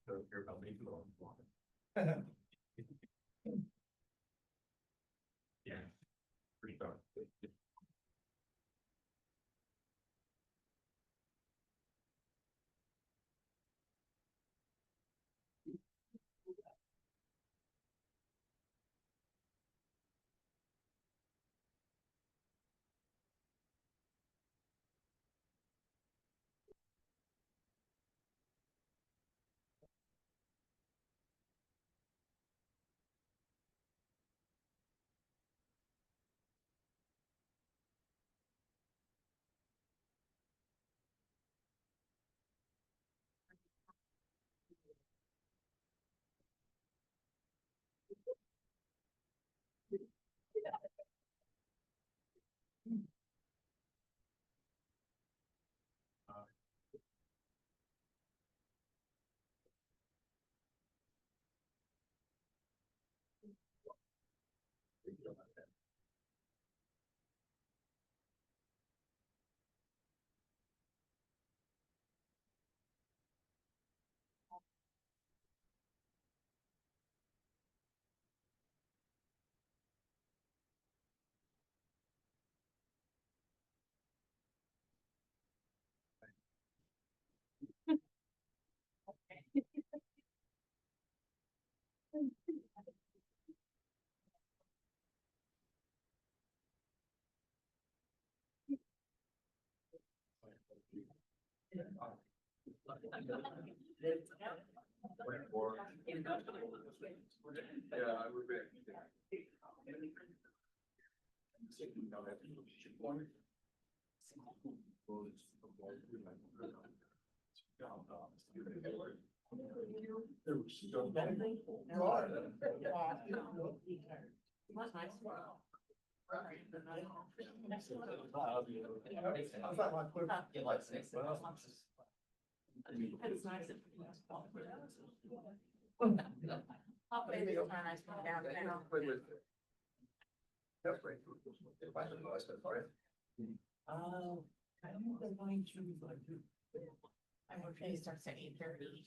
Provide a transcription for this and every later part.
Don't care about me. Yeah, for sure. Yeah, I would be. Oh, I think they're going to like. I'm okay, it starts at 8:30.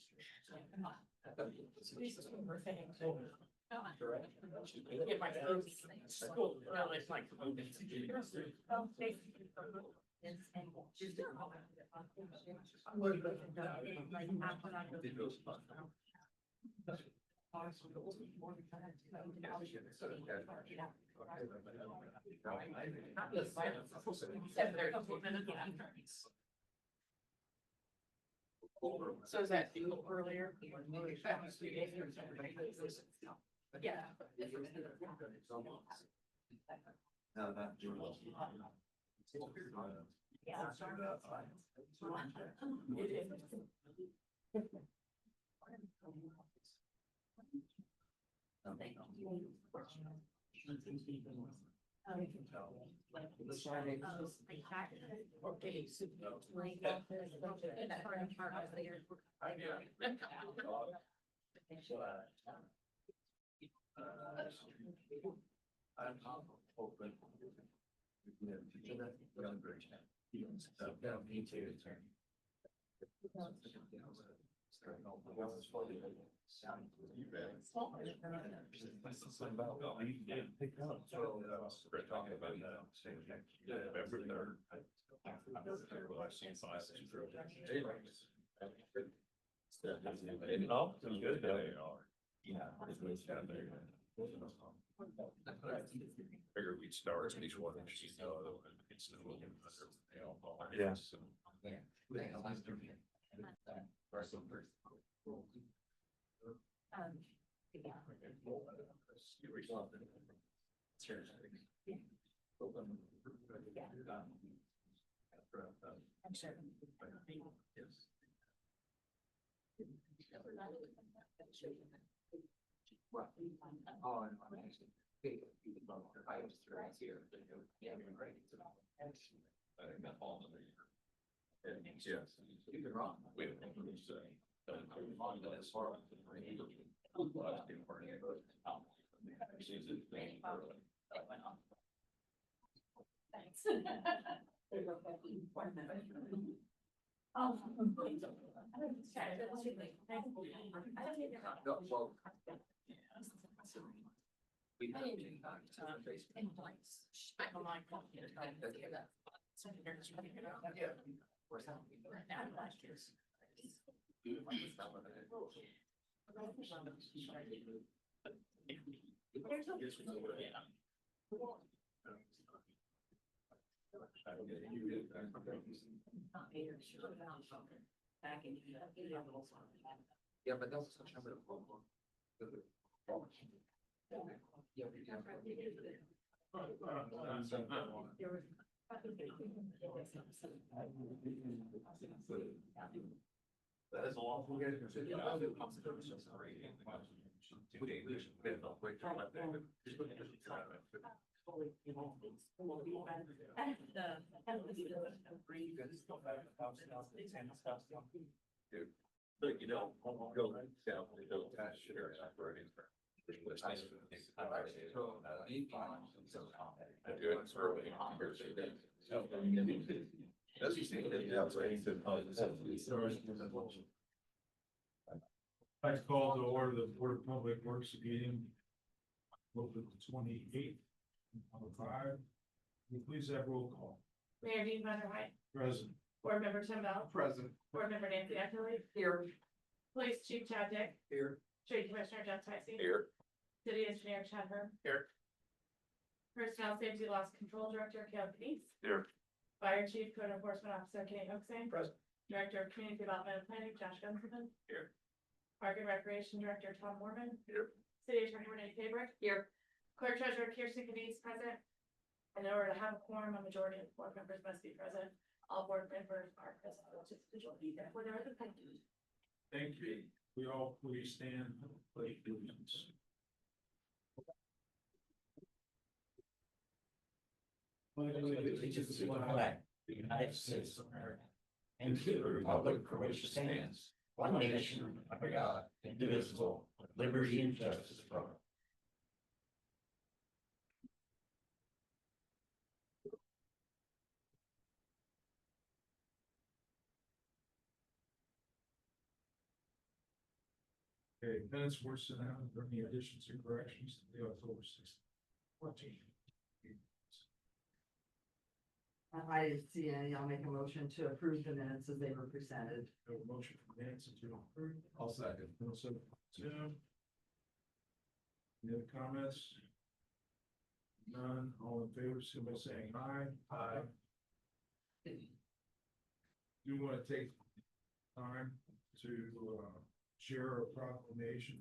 Get my food. Well, it's like. So is that due earlier? Yeah. No, not. Okay, so. I'm hoping. Yeah, me too. Oh, it was good. Yeah. Figured we'd start at least one inch, you know, it's. Yeah. I'm sure. Oh, and I'm actually. I was here. Yeah, right. I think that falls under your. Yes. You can wrong. Wait. As far as. Thanks. Oh. We I have didn't been talking to them Facebook. And blanks. I don't like talking to them. So they're just running it out. Yeah. Where's that? Now, last year's. Yeah, but that's such a. Yeah, we can. That is a long. But you don't go down, go past your operating. As you see, I call to order the Board of Public Works meeting. Open the 28th. On the 5. Will you please have roll call? Mayor Dean Vanderhyde, Present. Board Member Tim Bell, Present. Board Member Nancy Eckerly. Here. Police Chief Chad Dick, Here. Street Commissioner Jeff Tyson. Here. City Engineer Chad Herb. Here. Personnel Safety Loss Control Director Caleb Denise. Here. Fire Chief Code Enforcement Officer Kenny Hoaxing. Present. Director of Community Development and Planning Josh Gunselman. Here. Park and Recreation Director Tom Mormon. Here. City Attorney Renee Fabric. Here. Clerk Treasurer Kirsten Canice present. And in order to have a quorum, a majority of board members must be present. All board members are present, which is the majority, therefore there is a pending. Thank you. We all please stand and pledge allegiance. Allegiance to the flag, the United States of America, and to the republic for which it stands, one nation, under God, indivisible, with liberty and justice for all. Okay, minutes were sent out. Are there any additions or corrections to the October 6th? 14. I didn't see any. I'll make a motion to approve the minutes as they were presented. No motion from Nancy to approve. I'll second. No second from Tim. Any other comments? None. All in favor, signify by saying aye. Aye. You want to take time to share a proclamation.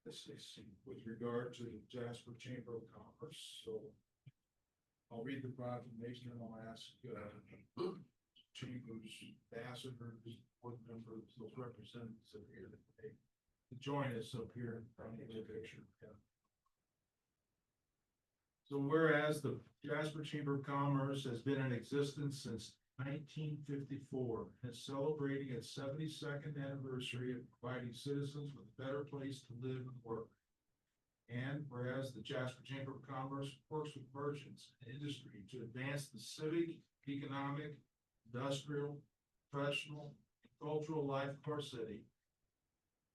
This is with regard to the Jasper Chamber of Commerce, so I'll read the proclamation and I'll ask Chamber's ambassadors, board members, those representatives up here today to join us up here in front of the picture. So whereas the Jasper Chamber of Commerce has been in existence since 1954 and is celebrating its 72nd anniversary of providing citizens with a better place to live and work. And whereas the Jasper Chamber of Commerce works with merchants and industry to advance the civic, economic, industrial, professional, and cultural life of our city.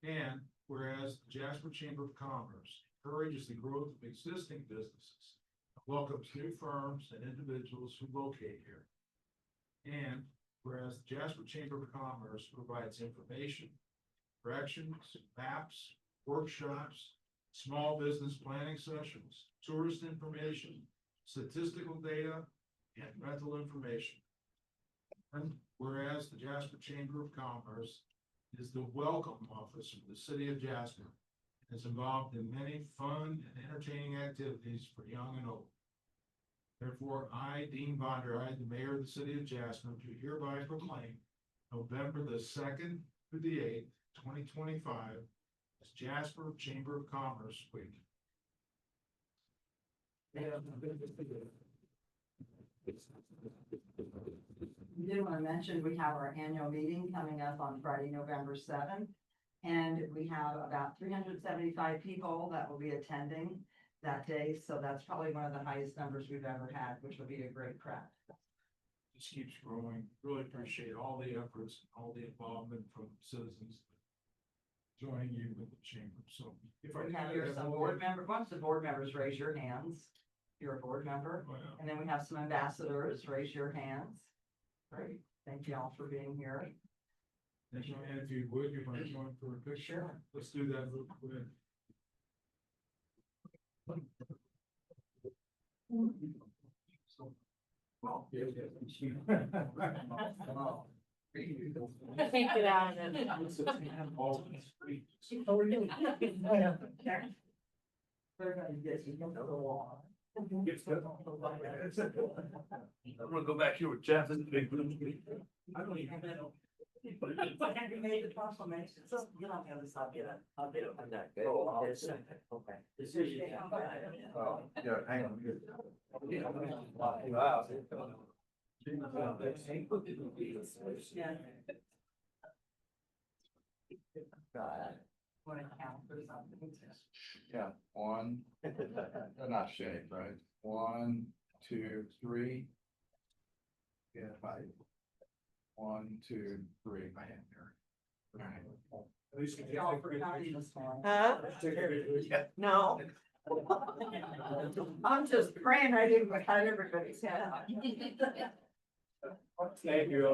And whereas the Jasper Chamber of Commerce encourages the growth of existing businesses, and welcomes new firms and individuals who locate here. And whereas the Jasper Chamber of Commerce provides information, directions, maps, workshops, small business planning sessions, tourist information, statistical data, and rental information. And whereas the Jasper Chamber of Commerce is the welcome office of the city of Jasper, and is involved in many fun and entertaining activities for young and old. Therefore, I, Dean Vonderheide, the mayor of the city of Jasper, do hereby proclaim November the 2nd through the 8th, 2025, as Jasper Chamber of Commerce Week. We did want to mention, we have our annual meeting coming up on Friday, November 7th. And we have about 375 people that will be attending that day, so that's probably one of the highest numbers we've ever had, which will be a great crowd. Just keeps growing. Really appreciate all the efforts, all the involvement from citizens joining you with the chamber. So if I We can have here some board members, once the board members raise your hands, you're a board member. Well, And then we have some ambassadors, raise your hands. Great, thank you all for being here. and if you would, you might join for a picture. Sure. Let's do that real quick. Get out of it. Everybody gets you know the wall. I'm gonna go back here with Jeff. I don't even know. Have you made the proclamation? So, get on the other side, get it. I'll get it. I'm not good. Okay. Decision. Oh, yeah, hang on. Wow. Want to count for something? Yeah, one, not shade, right? 1, 2, 3. Yeah, 5. 1, 2, 3. I am there. Y'all forgot me this morning. Huh? No. I'm just praying I didn't cut everybody's head off. Thank you.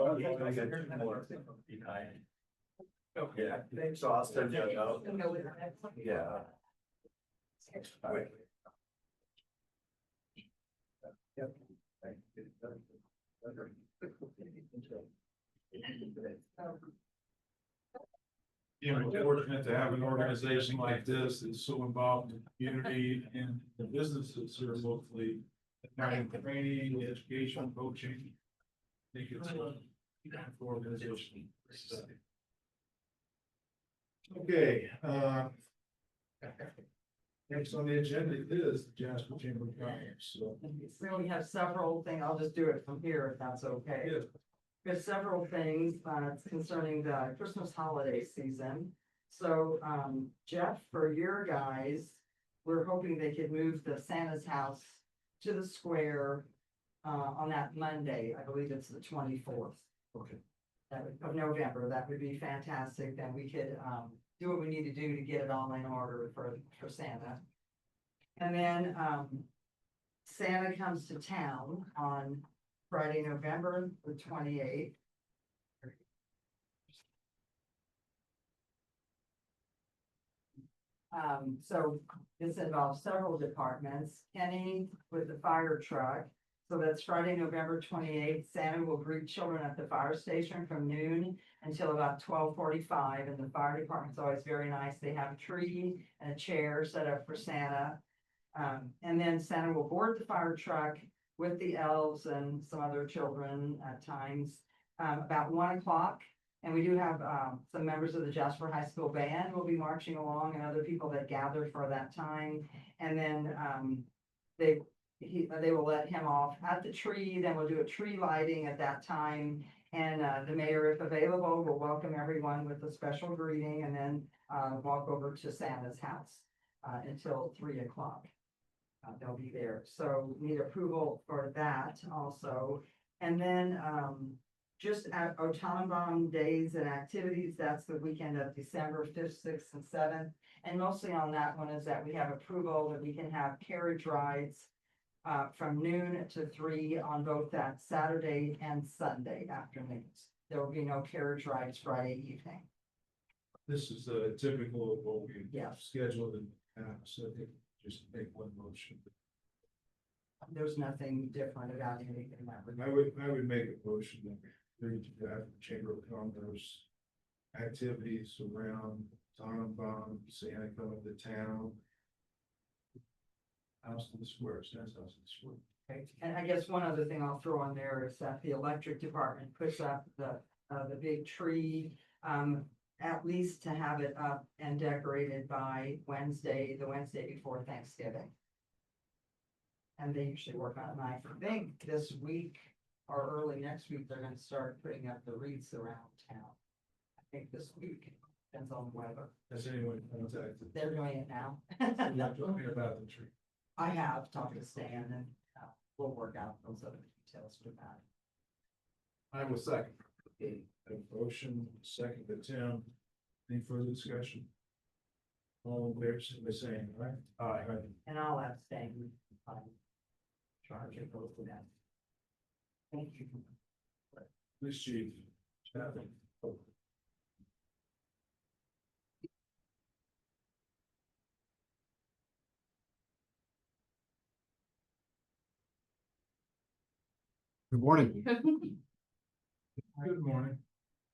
Okay, thanks, Austin. Yeah. Wait. You know, we're fortunate to have an organization like this that's so involved in the community and the businesses that are locally. Providing training, education, coaching. I think it's a wonderful organization. Okay, next on the agenda is the Jasper Chamber of Commerce, so. We only have several things, I'll just do it from here if that's okay. Yes. There's several things, concerning the Christmas holiday season. So, Jeff, for your guys, we're hoping they could move the Santa's house to the square, on that Monday. I believe it's the 24th. Okay. Of November. That would be fantastic. Then we could, do what we need to do to get it all in order for Santa. And then, Santa comes to town on Friday, November the 28th. So this involves several departments. Kenny with the fire truck. So that's Friday, November 28th. Santa will greet children at the fire station from noon until about 12:45. And the fire department's always very nice. They have a tree and a chair set up for Santa. And then Santa will board the fire truck with the elves and some other children at times, about 1 o'clock. And we do have, some members of the Jasper High School band will be marching along and other people that gather for that time. And then, they will let him off at the tree, then we'll do a tree lighting at that time. And, the mayor, if available, will welcome everyone with a special greeting and then, walk over to Santa's house, until 3 o'clock. They'll be there, so need approval for that also. And then, just at Otanabon Days and Activities, that's the weekend of December 5th, 6th, and 7th. And mostly on that one is that we have approval that we can have carriage rides from noon to 3 on both that Saturday and Sunday afternoons. There will be no carriage rides Friday evening. This is typical of what we Yes. scheduled in the past, so I think just make one motion. There's nothing different about anything that would. I would make a motion that we have the Chamber of Commerce activities around Tannenbaum, Santa coming to town. House in the Square, Santa's house in the square. Okay, and I guess one other thing I'll throw on there is that the electric department puts up the big tree. At least to have it up and decorated by Wednesday, the Wednesday before Thanksgiving. And they usually work on it, and I think this week or early next week, they're gonna start putting up the wreaths around town. I think this week, Depends on the weather. Has anyone contacted? They're doing it now. I'm not talking about the tree. I have talked to Stan and we'll work out those other details with that. I will second. A motion, second to Tim. Any further discussion? All in favor, signify by saying aye. Aye. And I'll abstain. Charge it both of them. Thank you. Police chief. Chapman. Good morning. Good morning.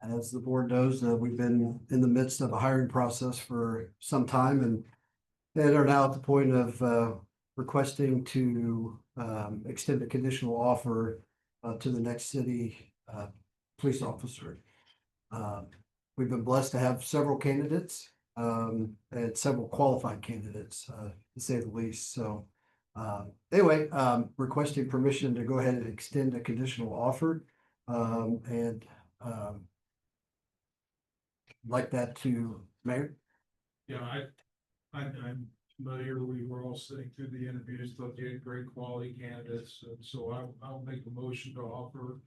As the board knows, we've been in the midst of a hiring process for some time and are now at the point of requesting to extend a conditional offer to the next city police officer. We've been blessed to have several candidates and several qualified candidates, to say the least. So anyway, requesting permission to go ahead and extend a conditional offer. And like that to Mayor. Yeah, I'm familiar, we were all sitting through the interviews, thought you had great quality candidates, and so I'll make a motion to offer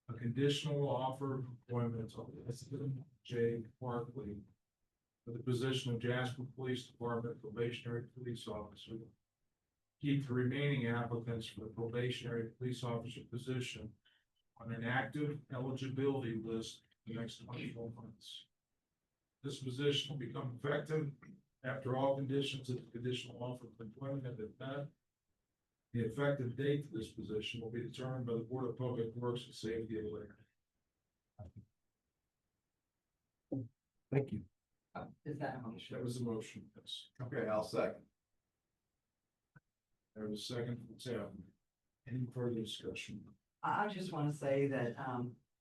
a conditional offer of employment of J. Barkley for the position of Jasper Police Department probationary police officer. Keep the remaining applicants for the probationary police officer position on an active eligibility list for the next 24 months. This position will become effective after all conditions of the conditional offer of employment have been met. The effective date for this position will be determined by the Board of Public Works and Safety of Lakeland. Thank you. Is that a motion? That was the motion, yes. Okay, I'll second. There was a second from Tim. Any further discussion? I just want to say that,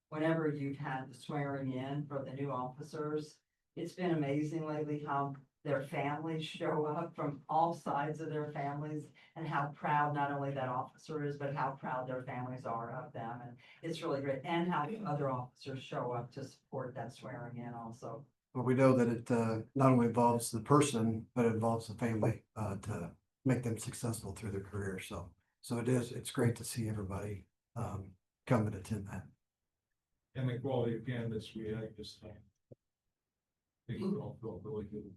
whenever you've had the swearing in for the new officers, it's been amazing lately how their families show up from all sides of their families and how proud not only that officer is, but how proud their families are of them. And it's really great. And how the other officers show up to support that swearing in also. Well, we know that it not only involves the person, but it involves the family to make them successful through their career. So it's great to see everybody come and attend that. And the quality of candidates we had this time. I think we all felt really good.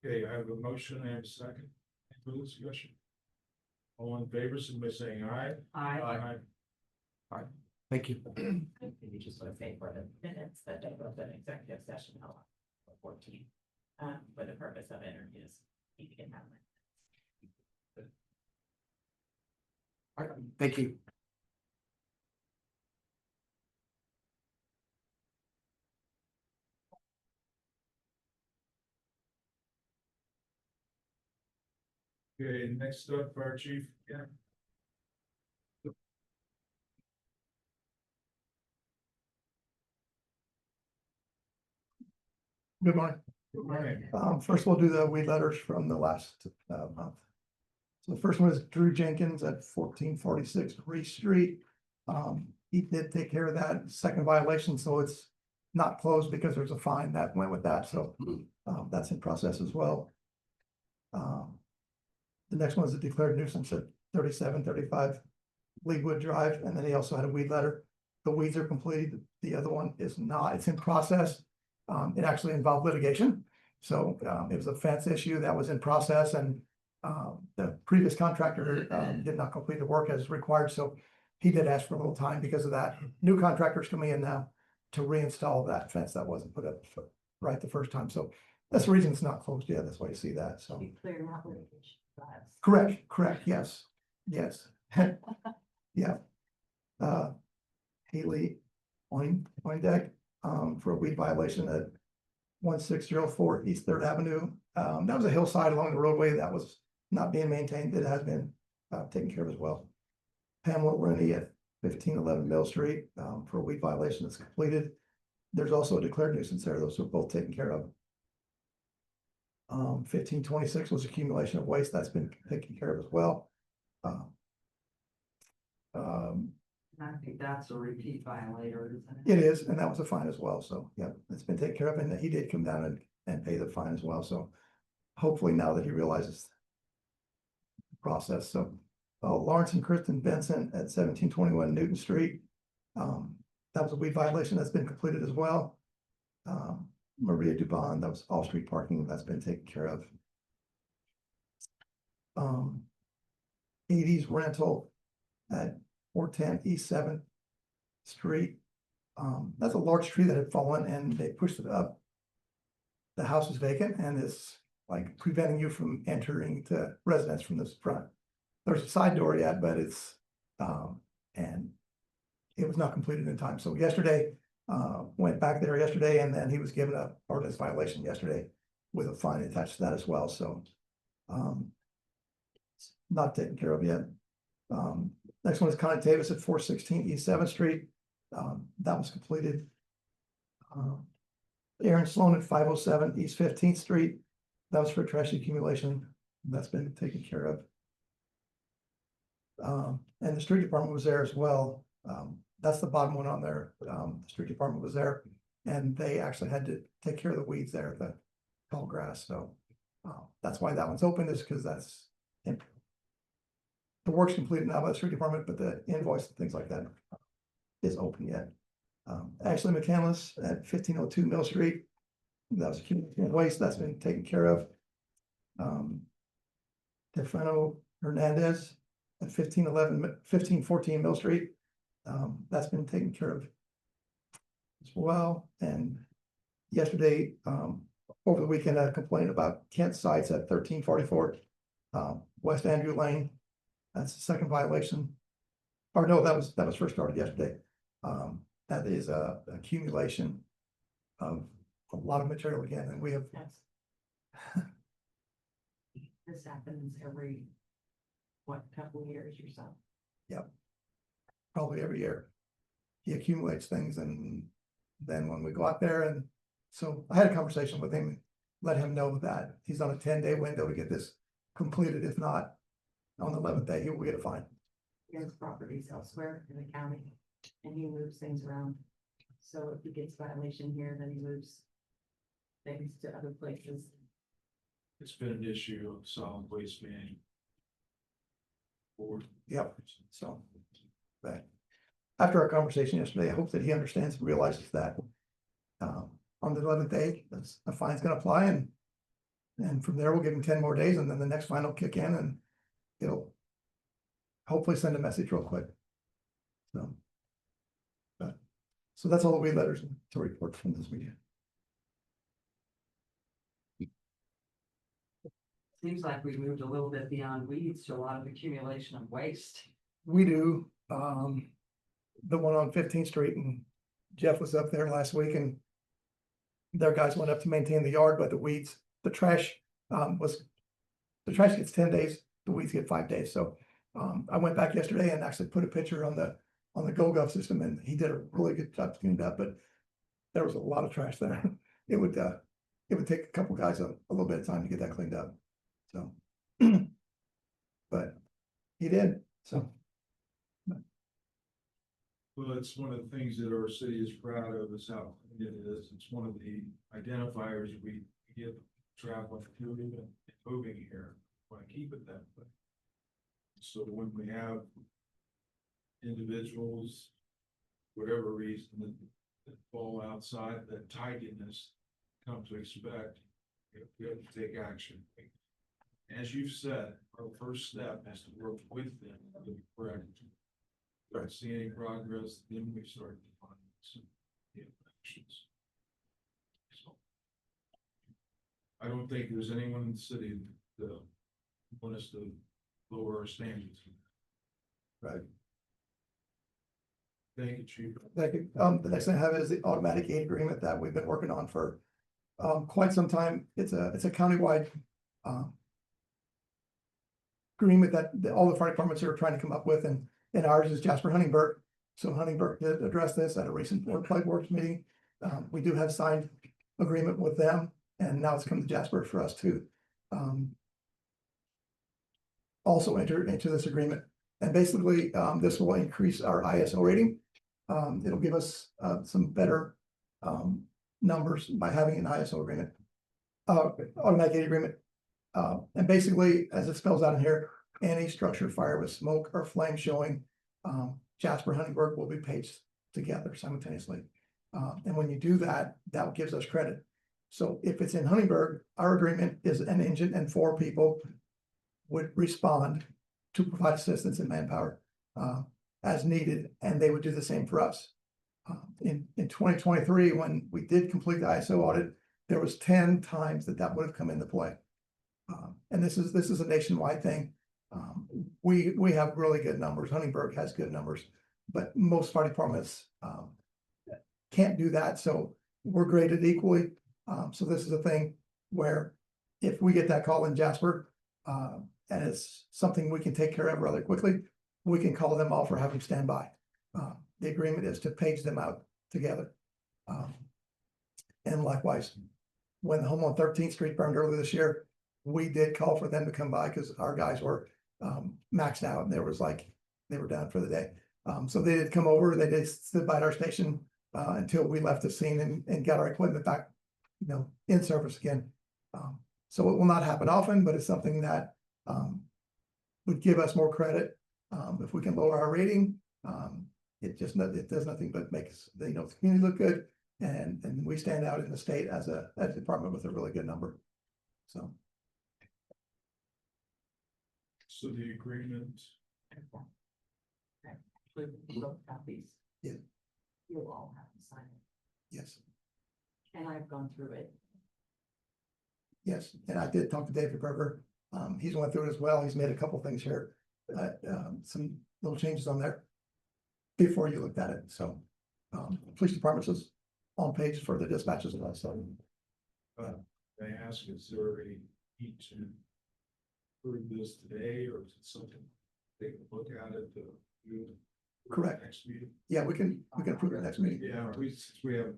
Okay, I have a motion, I have a second. Any further discussion? All in favor, signify by saying aye. I Thank you. You just want to say for the minutes that they both an executive session held on 14, for the purpose of interviews. You can have it. All right, thank you. Okay, next up, Fire Chief, yeah. Good morning. Good morning. First we'll do the weed letters from the last month. So the first one is Drew Jenkins at 1446 Reese Street. He did take care of that second violation, so it's not closed because there's a fine that went with that, so that's in process as well. The next one is a declared nuisance at 3735 Leewood Drive, and then he also had a weed letter. The weeds are completed, the other one is not, it's in process. It actually involved litigation, so it was a fence issue that was in process, and the previous contractor did not complete the work as required, so he did ask for a little time because of that. New contractors coming in now to reinstall that fence that wasn't put up right the first time, so that's the reason it's not closed yet. That's why you see that, so. be clear out litigation. Correct, yes, yeah. Haley Oindeck, for a weed violation at 1604 East Third Avenue. That was a hillside along the roadway that was not being maintained. It has been taken care of as well. Pamela Rooney at 1511 Mill Street, for a weed violation that's completed. There's also a declared nuisance there. Those are both taken care of. 1526 was accumulation of waste. That's been taken care of as well. I think that's a repeat violator, isn't It is, and that was a fine as well, so, yeah, it's been taken care of, and he did come down and pay the fine as well, so. Hopefully now that he realizes the process, so. Lawrence and Kristen Benson at 1721 Newton Street. That was a weed violation that's been completed as well. Maria Dubon, that was off-street parking, that's been taken care of. 80s rental at 410 East 7th Street. That's a large tree that had fallen and they pushed it up. The house is vacant and it's like preventing you from entering the residence from this front. There's a side door yet, but it's, and it was not completed in time. So yesterday, went back there yesterday and then he was given a ordinance violation yesterday with a fine attached to that as well, so. Not taken care of yet. Next one is Connie Davis at 416 East 7th Street. That was completed. Aaron Sloan at 507 East 15th Street. That was for trash accumulation. That's been taken care of. And the street department was there as well. That's the bottom one on there. The street department was there and they actually had to take care of the weeds there, the tall grass. So that's why that one's open, is because that's the work's completed now by the street department, but the invoice and things like that is open yet. Ashley McCandless at 1502 Mill Street. That was accumulating waste, that's been taken care of. Tefano Hernandez at 1514 Mill Street. That's been taken care of as well. And yesterday, over the weekend, I had a complaint about Kent sites at 1344 West Andrew Lane. That's the second violation. Or no, that was first started yesterday. That is a accumulation of a lot of material again, and we have. This happens every, couple of years or so? Yep. Probably every year. He accumulates things and then when we go out there and so I had a conversation with him, let him know that he's on a 10-day window to get this completed. If not, on the 11th day, he will get a fine. He has properties elsewhere in the county and he moves things around. So if he gets violation here, then he moves things to other places. It's been an issue of solid waste management. Board. Yep, so. But after our conversation yesterday, I hope that he understands and realizes that. On the 11th day, a fine's gonna apply and from there we'll give him 10 more days and then the next fine will kick in and it'll hopefully send a message real quick. So that's all the weed letters to report from this weekend. Seems like we moved a little bit beyond weeds to a lot of accumulation of waste. We do, the one on 15th Street and Jeff was up there last week and their guys went up to maintain the yard, but the trash gets 10 days, the weeds get 5 days. So I went back yesterday and actually put a picture on the GoGov system and he did a really good job cleaning it up, but there was a lot of trash there. It would take a couple guys a little bit of time to get that cleaned up. So, but he did, so. Well, it's one of the things that our city is proud of is how clean it is. It's one of the identifiers we get traveling through and moving here. Want to keep it that way. So when we have individuals, whatever reason, that fall outside that tidiness come to expect, we have to take action. As you've said, our first step is to work with them to correct. Don't see any progress, then we start to find some actions. So I don't think there's anyone in the city that want us to lower our standards. Right. Thank you, Chief. Thank you. The next thing I have is the automatic aid agreement that we've been working on for quite some time. It's a countywide agreement that all the fire departments are trying to come up with, and ours is Jasper Huntingburg. So Huntingburg did address this at a recent Public Works meeting. We do have signed agreement with them, and now it's come to Jasper for us to also enter into this agreement. And basically, this will increase our ISO rating. It'll give us some better numbers by having an ISO agreement, automatic gate agreement. And basically, as it spells out in here, any structure fire with smoke or flame showing, Jasper Huntingburg will be paged together simultaneously. And when you do that, that gives us credit. So if it's in Huntingburg, our agreement is an engine and 4 people would respond to provide assistance and manpower as needed, and they would do the same for us. In 2023, when we did complete the ISO audit, there was 10 times that would have come into play. And this is a nationwide thing. We have really good numbers. Huntingburg has good numbers, but most fire departments can't do that. So we're graded equally. So this is a thing where if we get that call in Jasper, and it's something we can take care of rather quickly, we can call them off or have them stand by. The agreement is to page them out together. And likewise, when the home on 13th Street burned earlier this year, we did call for them to come by because our guys were maxed out and there was like, they were done for the day. So they did come over, they did sit by our station until we left the scene and got our equipment back, in service again. So it will not happen often, but it's something that would give us more credit. If we can lower our rating, it does nothing but makes the community look good, and we stand out in the state as a department with a really good number. So the agreement. Both copies. Yeah. You'll all have to sign it. yes, And I've gone through it. yes, and I did talk to David Berger. He's went through it as well. He's made a couple things here, some little changes on there before you looked at it. So, police department is on page for the dispatches of that. So, They ask, is there a need to approve this today, or is it something they can look at it to do? Correct. Next meeting? yeah, we can approve it next meeting. Yeah, since we haven't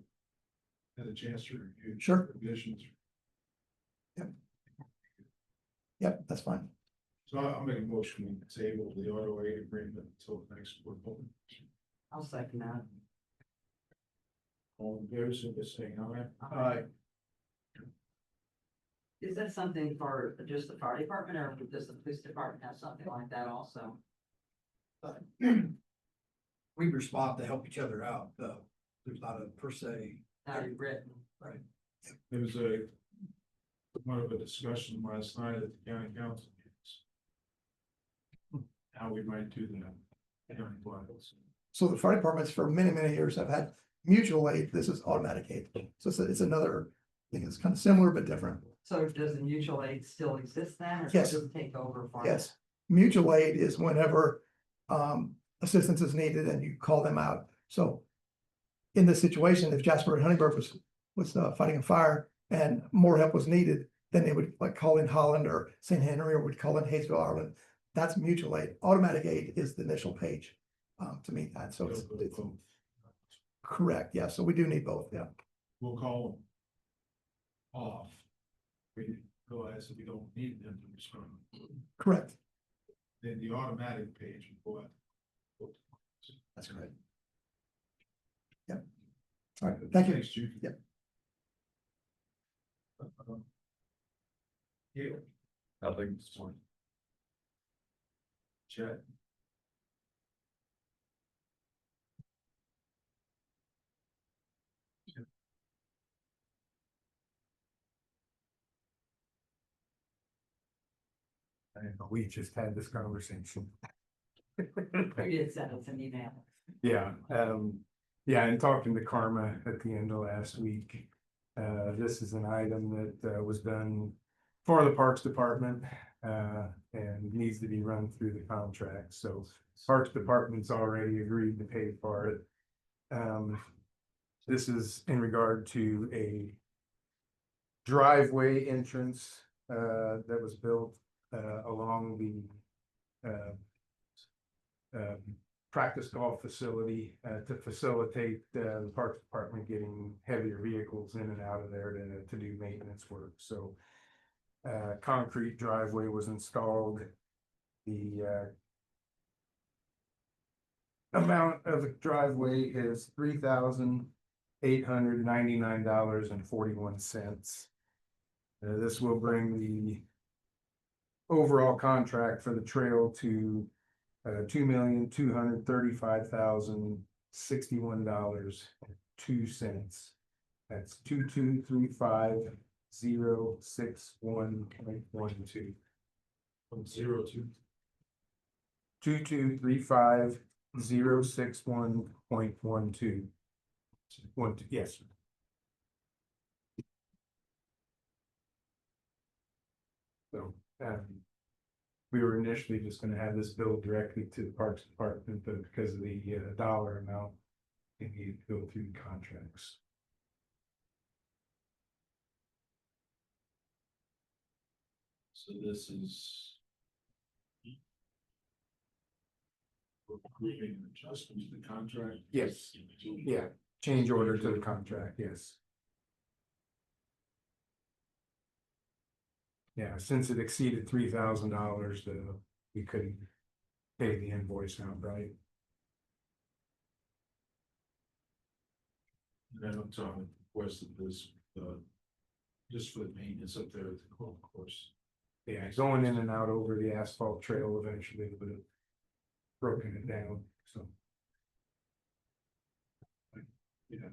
had a chance to review. Sure. Revisions. Yep, that's fine. So I'll make a motion to table the auto aid agreement until the next board meeting. I'll second that. All in favor, so just saying aye. Aye. Is that something for just the fire department, or does the police department have something like that also? We respond to help each other out, though. There's not a per se. Now you've written. Right. There was one of a discussion last night at the county council meetings. How we might do that. County wise. So the fire departments for many, many years have had mutual aid. This is automatic aid. So it's another thing. It's kind of similar but different. So does the mutual aid still exist then, or Yes. does it take over for? Yes, mutual aid is whenever assistance is needed and you call them out. So in this situation, if Jasper and Huntingburg was fighting a fire and more help was needed, then they would like call in Holland or St. Henry, or would call in Hayesville, Ireland. That's mutual aid. Automatic aid is the initial page to meet that. So it's correct. Yeah. So we do need both. Yeah. We'll call them off. We realize that we don't need them to respond. Correct. Then the automatic page will go out. That's correct. Yep. All right. Thank you. Thanks, Chief. Yep. Yeah. Nothing this morning. Chat. We just had this conversation. You did send us an email. Yeah, and talking to Karma at the end of last week. This is an item that was done for the Parks Department and needs to be run through the contract. So Parks Department's already agreed to pay for it. This is in regard to a driveway entrance that was built along the practice golf facility to facilitate the Parks Department getting heavier vehicles in and out of there to do maintenance work. So concrete driveway was installed. The amount of the driveway is $3,899.41. This will bring the overall contract for the trail to $2,235,061.02. That's 2235,061.12. From 02. 2235,061.12. Yes. So, we were initially just gonna have this billed directly to the Parks Department, but because of the dollar amount, it needed to go through contracts. So this is. We're approving an adjustment to the contract? Yes. Yeah, change order to the contract, yes. Yeah, since it exceeded $3,000, we couldn't pay the invoice outright. And then I'm talking, requested this, just for the maintenance up there at the golf course. Yeah, going in and out over the asphalt trail eventually would have broken it down, so. Yeah,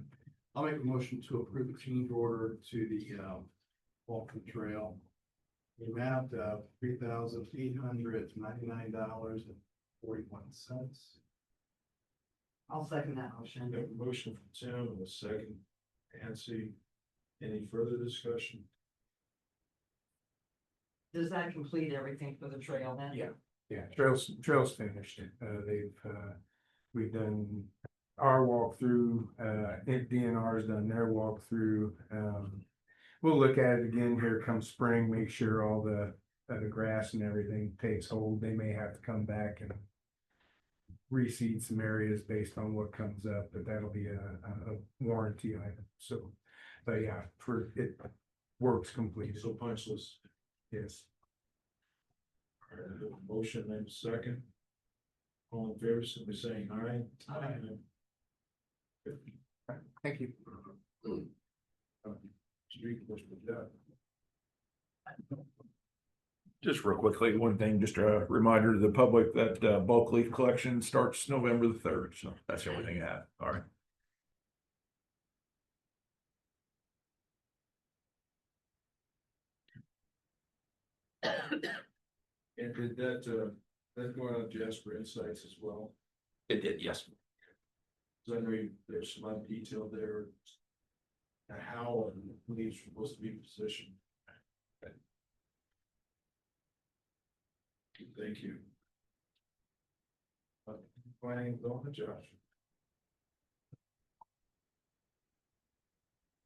I'll make a motion to approve the change order to the Walking Trail. The amount of $3,899.41. I'll second that motion. We have a motion from Tim and a second, Nancy. Any further discussion? Does that complete everything for the trail then? Yeah. Yeah, trails finished. We've done our walkthrough, DNR's done their walkthrough. We'll look at it again here come spring, make sure all the grass and everything takes hold. They may have to come back and reseed some areas based on what comes up, but that'll be a warranty item. So, but yeah, for it works completely. So punchless. Yes. All right, I have a motion and a second. All in favor, simply saying aye. Aye. Thank you. Street was done. Just real quickly, one thing, just a reminder to the public that bulk leaf collection starts November the 3rd. So that's the only thing I have. All right. And did that go out Jasper Insights as well? It did, yes. So I know there's some detail there. And how and who these are supposed to be positioned. Thank you. Planning on Josh.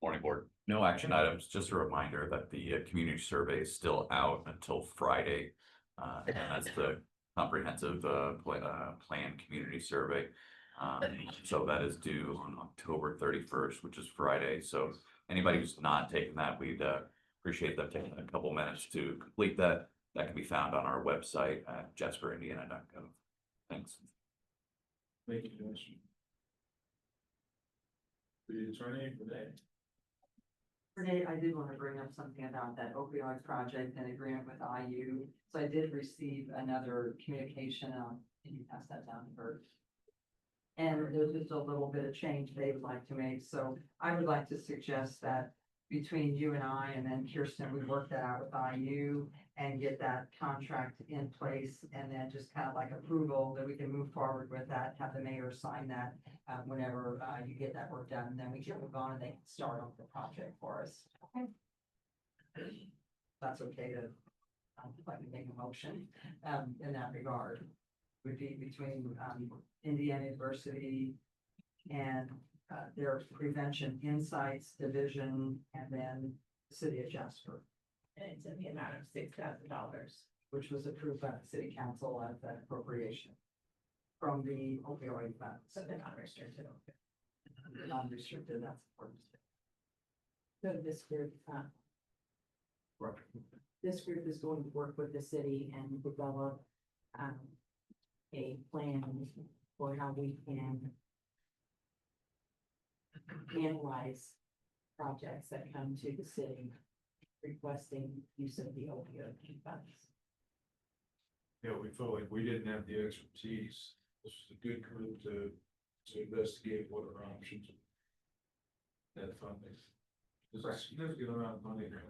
Morning, board. No action items, just a reminder that the community survey is still out until Friday. And that's the comprehensive plan community survey. So that is due on October 31st, which is Friday. So anybody who's not taking that, we'd appreciate them taking a couple minutes to complete that. That can be found on our website at jasperindiana.gov. Thanks. Thank you, Josh. The attorney for that. Renee, I did want to bring up something about that opioid project and agreement with IU. So I did receive another communication. Can you pass that down to Bert? And there's just a little bit of change they would like to make. So I would like to suggest that between you and I and then Kirsten, we work that out with IU and get that contract in place and then just kind of like approval that we can move forward with that, have the mayor sign that whenever you get that work done, and then we can move on and they can start on the project for us. Okay. That's okay to, like to make a motion in that regard. Would be between Indiana University and their Prevention Insights Division and then the City of Jasper. And it's in the amount of $6,000. Which was approved by the city council as an appropriation from the opioid funds. So they're not restricted. Non-restricted, that's important. So this group, Right. this group is going to work with the city and develop a plan for how we can analyze projects that come to the city requesting use of the opioid funds. Yeah, we felt like we didn't have the expertise. This was a good group to investigate what our options. That funding. There's a significant amount of money there.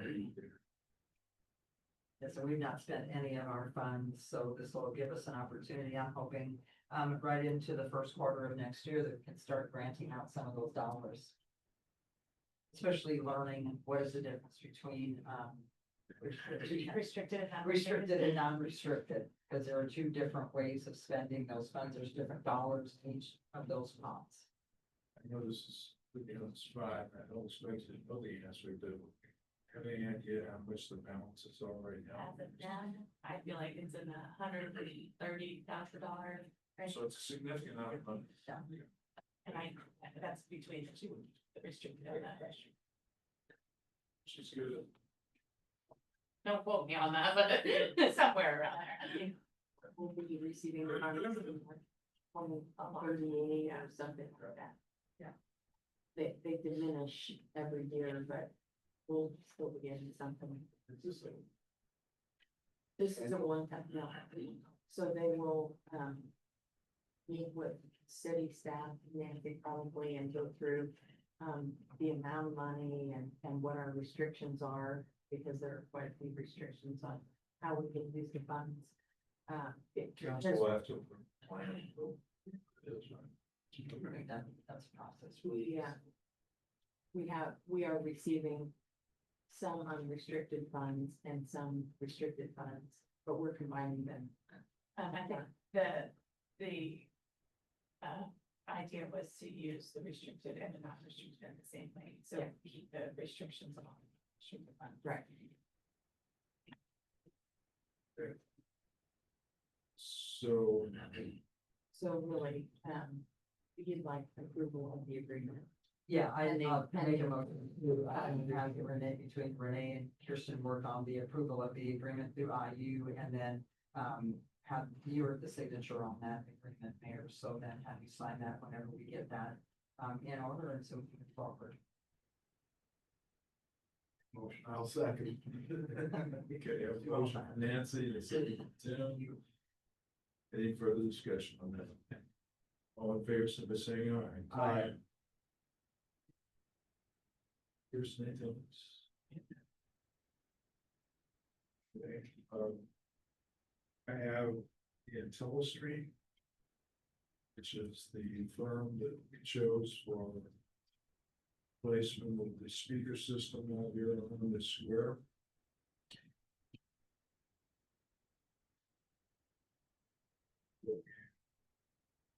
Yeah, so we've not spent any of our funds, so this will give us an opportunity, I'm hoping, right into the first quarter of next year that we can start granting out some of those dollars. Especially learning what is the difference between, Restricted and restricted and non-restricted, because there are two different ways of spending those funds. There's different dollars in each of those funds. I know this is, on the spot, I don't expect you to know the answer, but have any idea how much the balance is already now? As of then, I feel like it's in the $130,000 range. So it's a significant amount of money. And that's between the two, the restricted and the restricted. She's good. Don't quote me on that, but somewhere around there. We'll be receiving funds in like 2038 or something like that. Yeah. They diminish every year, but we'll still be getting something. This is a one-time, no, so they will, meet with city staff, Nancy probably, and go through, the amount of money and what our restrictions are, because there are quite a few restrictions on how we can use the funds. Council will have to. That's a process. We are receiving some unrestricted funds and some restricted funds, but we're combining them. I think the idea was to use the restricted and the non-restricted in the same way, so keep the restrictions on restricted funds. Right. So. So really, you'd like approval of the agreement. Yeah, I And they- make a motion to, have Renee, between Renee and Kirsten work on the approval of the agreement through IU, and then, have you or the signature on that agreement, Mayor, so then have you sign that whenever we get that, in order, and so we can move forward. Motion, I'll second. Okay, I have a motion from Nancy, and a second from Tim. Any further discussion on that? All in favor, so by saying aye. Aye. Here's Nathan's. Okay, I have the IntelliStream, which is the firm that we chose for placement of the speaker system out here on the square.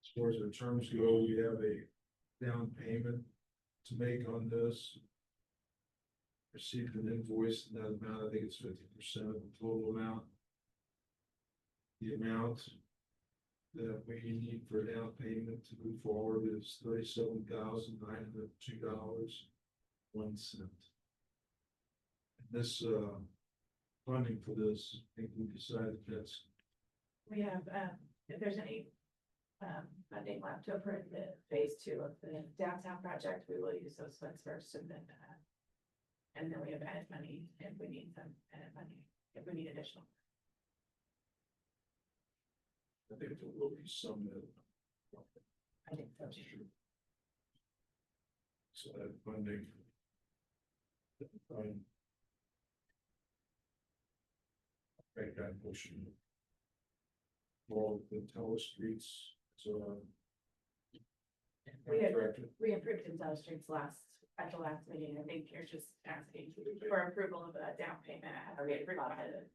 As far as the terms go, we have a down payment to make on this. Received an invoice in that amount, I think it's 50% of the total amount. The amount that we need for down payment to move forward is $37,902.01. This funding for this, I think we decided that's. We have, if there's any funding left over in the phase 2 of the downtown project, we will use those funds first, and then we have added money if we need some added money, if we need additional. I think there will be some that. I think so. So that funding. Make that motion. All the telestreets, so. We approved IntelliStreams at the last meeting. I think you're just asking for approval of a down payment. We provided it.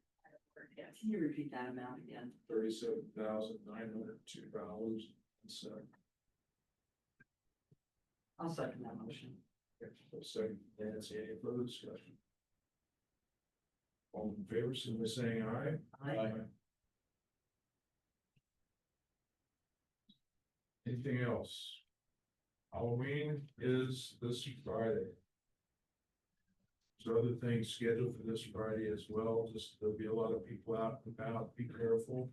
Yes. Can you repeat that amount again? $37,902.07. I'll second that motion. Second, Nancy, any further discussion? All in favor, so by saying aye. Aye. Anything else? Halloween is this Friday. There's other things scheduled for this Friday as well, just there'll be a lot of people out and about, be careful.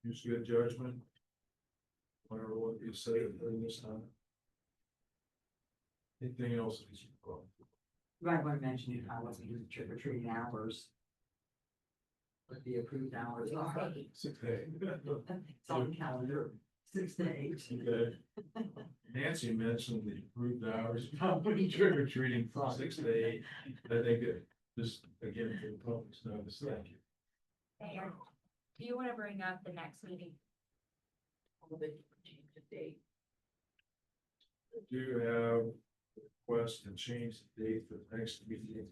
use good judgment. Whatever what you say during this time. Anything else? that you brought? You might want to mention, I wasn't using trick or treating hours. What the approved hours are. 6 days. It's on the calendar, 6 to 8. Okay. Nancy mentioned the approved hours, company trick or treating from 6 to 8. I think it just, again, for the public's notice, thank you. Mayor, do you want to bring up the next meeting? Change the date. Do you have a request to change the date for the next meeting?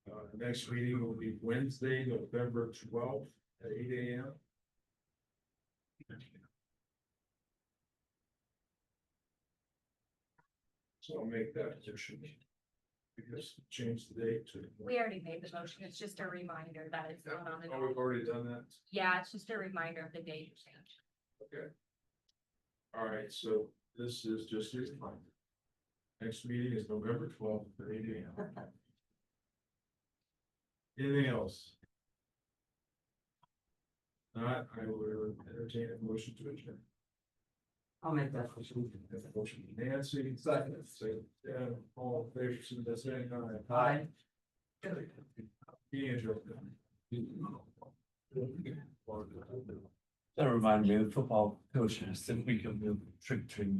The next meeting will be Wednesday, November 12th at 8 AM. So I'll make that motion. Because change the date to. We already made the motion. It's just a reminder that it's not on the. Oh, we've already done that? Yeah, it's just a reminder of the date change. Okay. All right, so this is just a reminder. Next meeting is November 12th at 8 AM. Anything else? Not, I will entertain a motion to adjourn. I'll make that motion. Motion Nancy, second, all in favor, so that's saying aye. Aye. Being adjourned. That reminded me of the football coach, I said we can move trick or treating